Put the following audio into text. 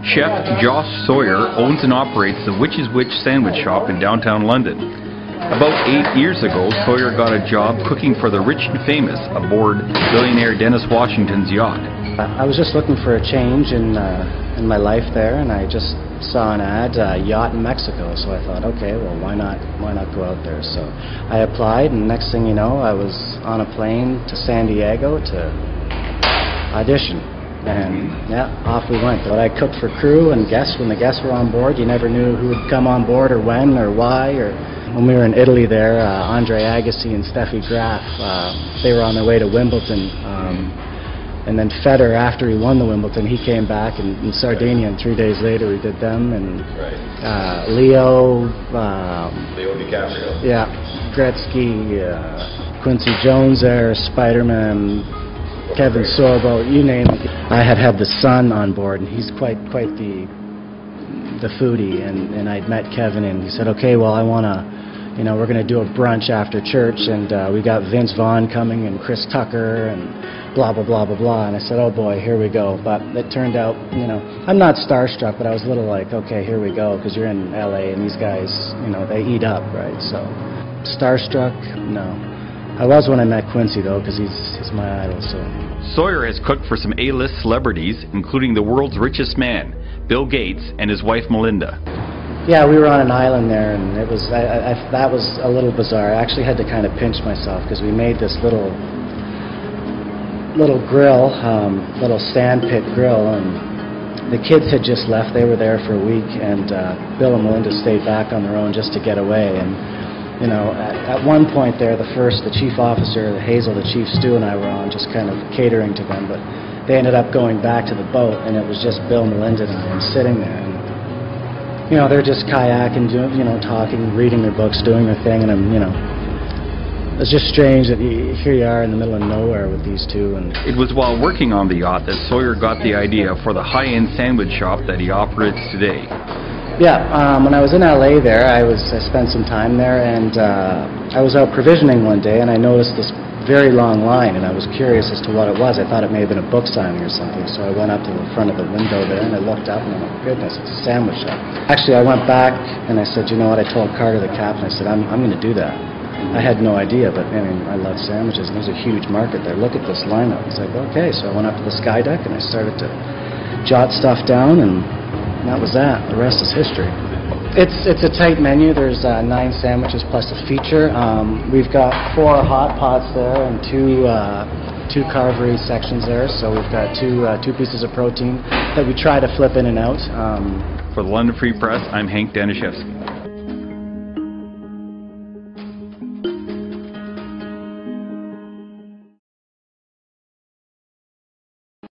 Chef Josh Sawyer owns and operates the Witch's Witch sandwich shop in downtown London. About 8 years ago, Sawyer got a job cooking for the rich and famous aboard billionaire Dennis Washington's yacht. I was just looking for a change in my life there, and I just saw an ad, yacht in Mexico, so I thought, okay, well, why not go out there? So I applied, and next thing you know, I was on a plane to San Diego to audition. And yeah, off we went. But I cooked for crew and guests. When the guests were on board, you never knew who would come on board or when or why. Or when we were in Italy there, Andre Agassi and Steffi Graf, they were on their way to Wimbledon. And then Federer, after he won the Wimbledon, he came back in Sardinia, and 3 days later we did them. And Leo DiCaprio. Yeah, Gretzky, Quincy Jones there, Spider-Man, Kevin Sorbo, you name it. I had the son on board, and he's quite the foodie, and I'd met Kevin, and he said, okay, well, I want to, we're going to do a brunch after church, and we got Vince Vaughn coming, and Chris Tucker, and blah, blah, blah, blah, blah, and I said, oh boy, here we go. But it turned out, I'm not starstruck, but I was a little like, okay, here we go, because you're in LA, and these guys, they eat up, right? So, starstruck, no. I was when I met Quincy, though, because he's my idol. So Sawyer has cooked for some A-list celebrities, including the world's richest man, Bill Gates, and his wife Melinda. Yeah, we were on an island there, and it was that was a little bizarre. I actually had to kind of pinch myself because we made this little grill, little sand pit grill, and the kids had just left. They were there for a week, and Bill and Melinda stayed back on their own just to get away. And at one point there, the chief officer, Hazel, the chief stew, and I were on just kind of catering to them, but they ended up going back to the boat, and it was just Bill, Melinda, and I sitting there, and they're just kayaking, talking, reading their books, doing their thing, and I'm, it's just strange that here you are in the middle of nowhere with these two. And it was while working on the yacht that Sawyer got the idea for the high-end sandwich shop that he operates today. Yeah, when I was in LA there, I spent some time there, and I was out provisioning one day, and I noticed this very long line, and I was curious as to what it was. I thought it may have been a book signing or something, so I went up to the front of the window there, and I looked up, and I'm like, goodness, it's a sandwich shop. Actually, I went back, and I said, you know what, I told Carter, the captain, I said, I'm going to do that. I had no idea, but I love sandwiches, and there's a huge market there. Look at this lineup. It's like, okay, so I went up to the sky deck, and I started to jot stuff down, and that was that. The rest is history. It's a tight menu. There's 9 sandwiches plus a feature. We've got 4 hot pots there and 2 carvery sections there. So we've got two pieces of protein that we try to flip in and out. For the London Free Press, I'm Hank Danishevsky.